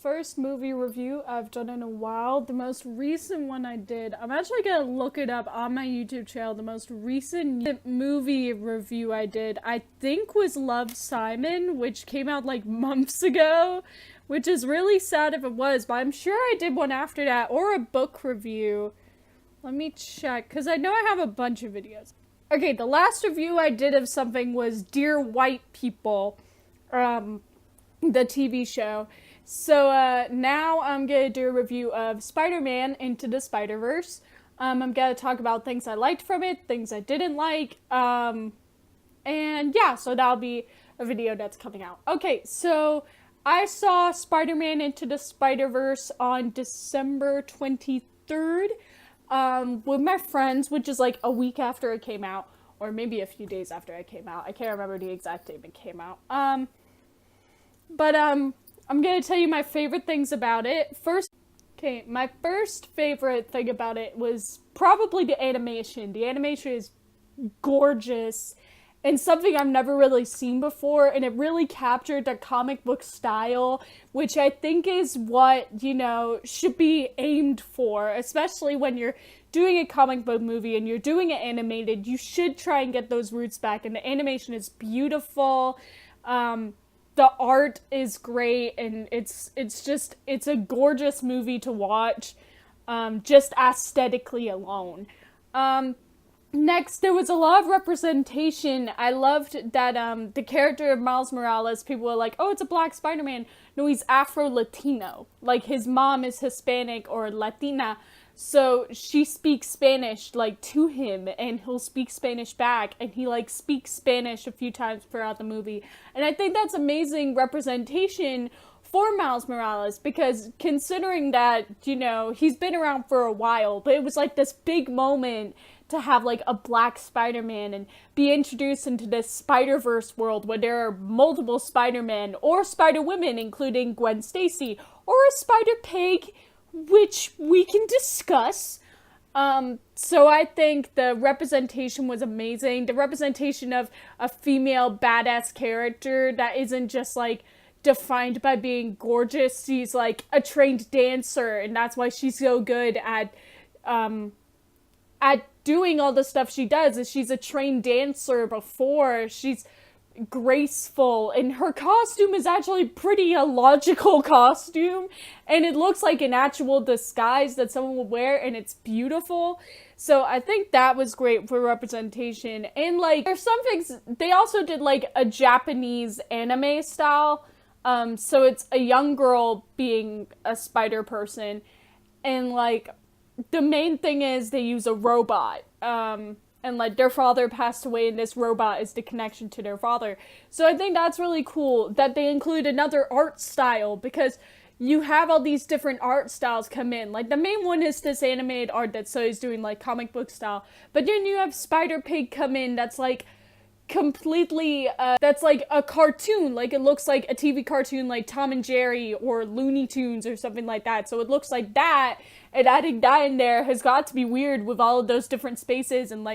first movie review I've done in a while. The most recent one I did, I'm actually gonna look it up on my YouTube channel. The most recent movie review I did, I think, was Love, Simon, which came out like months ago, which is really sad if it was, but I'm sure I did one after that, or a book review. Let me check, because I know I have a bunch of videos. Okay, the last review I did of something was Dear White People, the TV show. So now I'm gonna do a review of Spider-Man Into the Spider-Verse. I'm gonna talk about things I liked from it, things I didn't like, and yeah, so that'll be a video that's coming out. Okay, so I saw Spider-Man Into the Spider-Verse on December 23rd with my friends, which is like a week after it came out, or maybe a few days after it came out. I can't remember the exact date it came out. But I'm gonna tell you my favorite things about it. Okay, my first favorite thing about it was probably the animation. The animation is gorgeous and something I've never really seen before, and it really captured the comic book style, which I think is what, should be aimed for, especially when you're doing a comic book movie and you're doing it animated. You should try and get those roots back, and the animation is beautiful. The art is great, and it's a gorgeous movie to watch, just aesthetically alone. Next, there was a lot of representation. I loved that the character of Miles Morales, people were like, oh, it's a black Spider-Man. No, he's Afro-Latino. Like, his mom is Hispanic or Latina, so she speaks Spanish, to him, and he'll speak Spanish back, and he, speaks Spanish a few times throughout the movie. And I think that's amazing representation for Miles Morales, because considering that, he's been around for a while, but it was, this big moment to have, a black Spider-Man and be introduced into this Spider-Verse world where there are multiple Spider-Men or Spider-Women, including Gwen Stacy, or a Spider-Pig, which we can discuss. So I think the representation was amazing. The representation of a female badass character that isn't just, defined by being gorgeous. She's, a trained dancer, and that's why she's so good at doing all the stuff she does, is she's a trained dancer before. She's graceful, and her costume is actually pretty illogical costume, and it looks like an actual disguise that someone would wear, and it's beautiful. So I think that was great for representation. And there's some things they also did, a Japanese anime style, so it's a young girl being a spider person, and the main thing is they use a robot, and their father passed away, and this robot is the connection to their father. So I think that's really cool that they include another art style, because you have all these different art styles come in. The main one is this animated art that Zoe's doing, comic book style, but then you have Spider-Pig come in that's completely, that's a cartoon, it looks like a TV cartoon like Tom and Jerry or Looney Tunes or something like that, so it looks like that, and adding that in there has got to be weird with all of those different spaces, and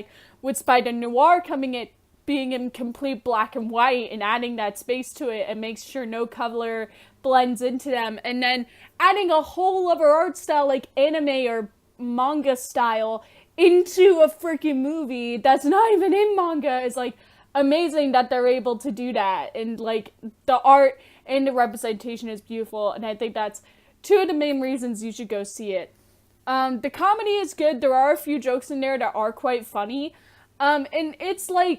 with Spider-Noir coming in, being in complete black and white, and adding that space to it, and makes sure no color blends into them, and then adding a whole other art style anime or manga style into a freaking movie that's not even in manga is amazing that they're able to do that, and the art and the representation is beautiful, and I think that's two of the main reasons you should go see it. The comedy is good. There are a few jokes in there that are quite funny, and it's the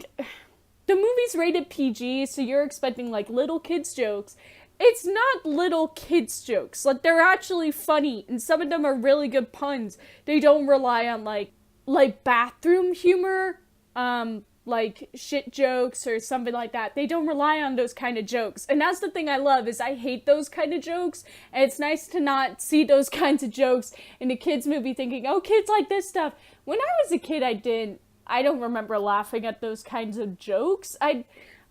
movie's rated PG, so you're expecting little kids jokes. It's not little kids jokes. They're actually funny, and some of them are really good puns. They don't rely on bathroom humor, shit jokes or something like that. They don't rely on those kind of jokes. And that's the thing I love, is I hate those kind of jokes, and it's nice to not see those kinds of jokes in a kid's movie thinking, oh, kids like this stuff. When I was a kid, I don't remember laughing at those kinds of jokes. I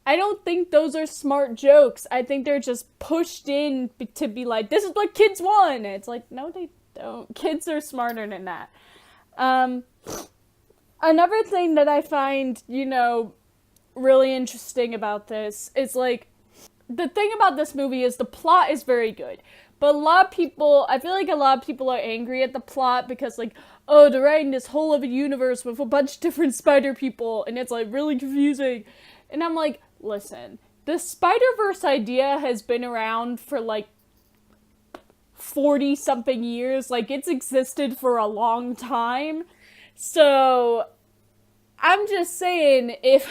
don't think those are smart jokes. I think they're just pushed in to be this is what kids want. And it's no, they don't. Kids are smarter than that. Another thing that I find, really interesting about this is, the thing about this movie is the plot is very good, But a lot of people, I feel like a lot of people are angry at the plot because, like, oh, they're writing this whole other universe with a bunch of different spider people, and it's, like, really confusing. And I'm like, listen, the Spider-Verse idea has been around for, like, 40-something years. Like, it's existed for a long time. So, I'm just saying, if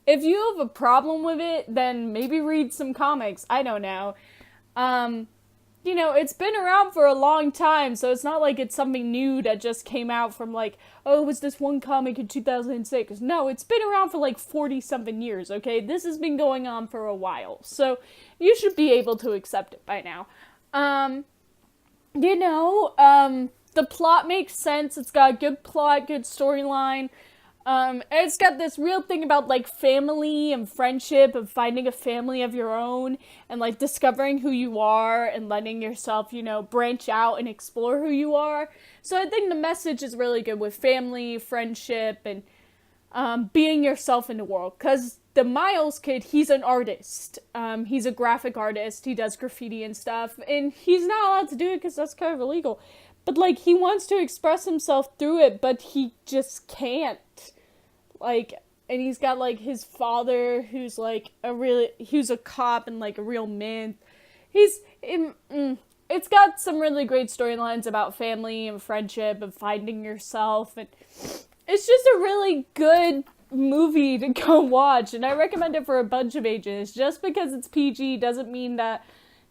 you have a problem with it, then maybe read some comics. I don't know. You know, it's been around for a long time, so it's not like it's something new that just came out from, like, oh, it was this one comic in 2006. No, it's been around for, like, 40-something years, okay? This has been going on for a while, so you should be able to accept it by now. You know, the plot makes sense. It's got a good plot, good storyline. And it's got this real thing about, like, family and friendship and finding a family of your own and, like, discovering who you are and letting yourself, you know, branch out and explore who you are. So I think the message is really good with family, friendship, and being yourself in the world. Because the Miles kid, he's an artist. He's a graphic artist. He does graffiti and stuff. And he's not allowed to do it because that's kind of illegal. But, like, he wants to express himself through it, but he just can't. Like, and he's got, like, his father, who's, like, who's a cop and, like, a real man. It's got some really great storylines about family and friendship and finding yourself. And it's just a really good movie to go watch. And I recommend it for a bunch of ages. Just because it's PG doesn't mean that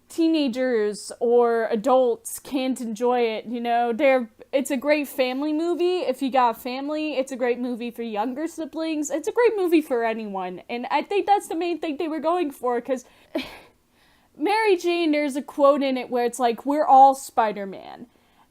teenagers or adults can't enjoy it, you know. It's a great family movie. If you got a family, it's a great movie for younger siblings. It's a great movie for anyone, and I think that's the main thing they were going for, because Mary Jane, there's a quote in it where it's like, we're all Spider-Man,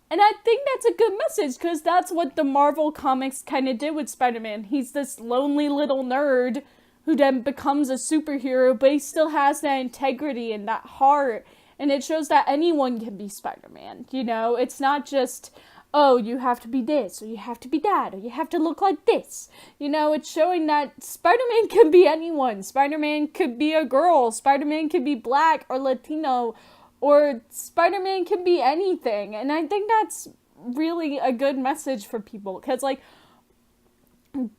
and I think that's a good message, because that's what the Marvel comics kind of did with Spider-Man. He's this lonely little nerd who then becomes a superhero, but he still has that integrity and that heart. And it shows that anyone can be Spider-Man, you know? It's not just, oh, you have to be this, or you have to be that, or you have to look like this. You know, it's showing that Spider-Man can be anyone. Spider-Man could be a girl. Spider-Man could be black or Latino, or Spider-Man can be anything. And I think that's really a good message for people, because, like,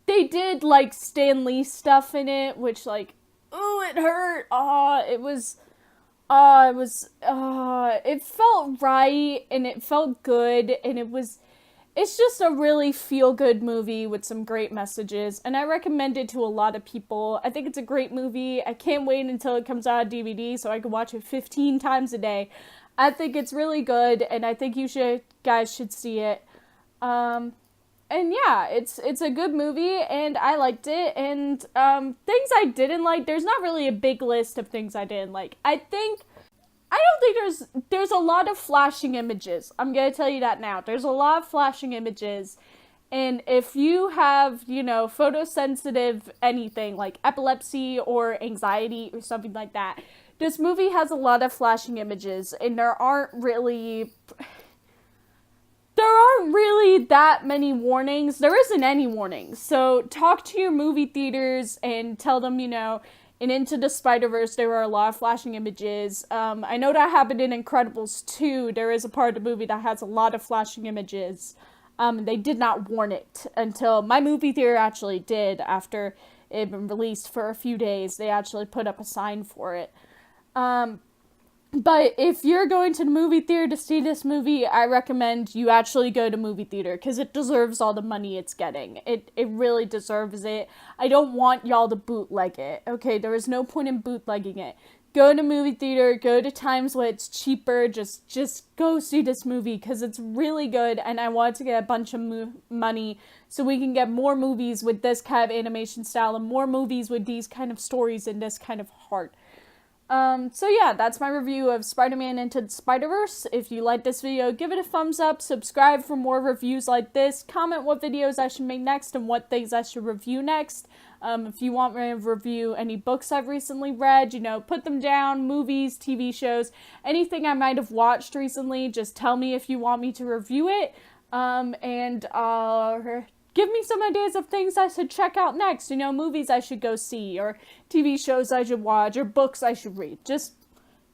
they did, like, Stan Lee stuff in it, which, like, ooh, it hurt. It felt right, and it felt good, and it's just a really feel-good movie with some great messages, and I recommend it to a lot of people. I think it's a great movie. I can't wait until it comes out on DVD so I can watch it 15 times a day. I think it's really good, and I think guys should see it. And yeah, it's a good movie, and I liked it, and things I didn't like, there's not really a big list of things I didn't like. I don't think there's a lot of flashing images. I'm gonna tell you that now. There's a lot of flashing images, and if you have, you know, photosensitive anything, like epilepsy or anxiety or something like that, this movie has a lot of flashing images, and there aren't really that many warnings. There isn't any warnings. So talk to your movie theaters and tell them, you know, in Into the Spider-Verse, there were a lot of flashing images. I know that happened in Incredibles 2. There is a part of the movie that has a lot of flashing images. They did not warn it until my movie theater actually did. After it had been released for a few days, they actually put up a sign for it. But if you're going to the movie theater to see this movie, I recommend you actually go to movie theater, because it deserves all the money it's getting. It really deserves it. I don't want y'all to bootleg it, okay? There is no point in bootlegging it. Go to movie theater, go to times when it's cheaper, just go see this movie, because it's really good, and I want to get a bunch of money so we can get more movies with this kind of animation style, and more movies with these kind of stories and this kind of heart. So yeah, that's my review of Spider-Man Into the Spider-Verse. If you like this video, give it a thumbs up, subscribe for more reviews like this, comment what videos I should make next and what things I should review next. If you want me to review any books I've recently read, you know, put them down, movies, TV shows, anything I might have watched recently, just tell me if you want me to review it, give me some ideas of things I should check out next, you know, movies I should go see, or TV shows I should watch, or books I should read. Just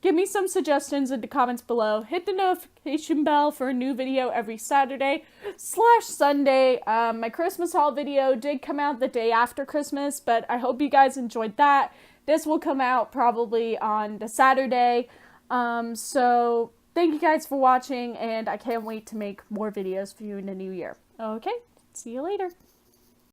Give me some suggestions in the comments below. Hit the notification bell for a new video every Saturday/Sunday. My Christmas haul video did come out the day after Christmas, but I hope you guys enjoyed that. This will come out probably on the Saturday. So thank you guys for watching, and I can't wait to make more videos for you in the new year. Okay, see you later.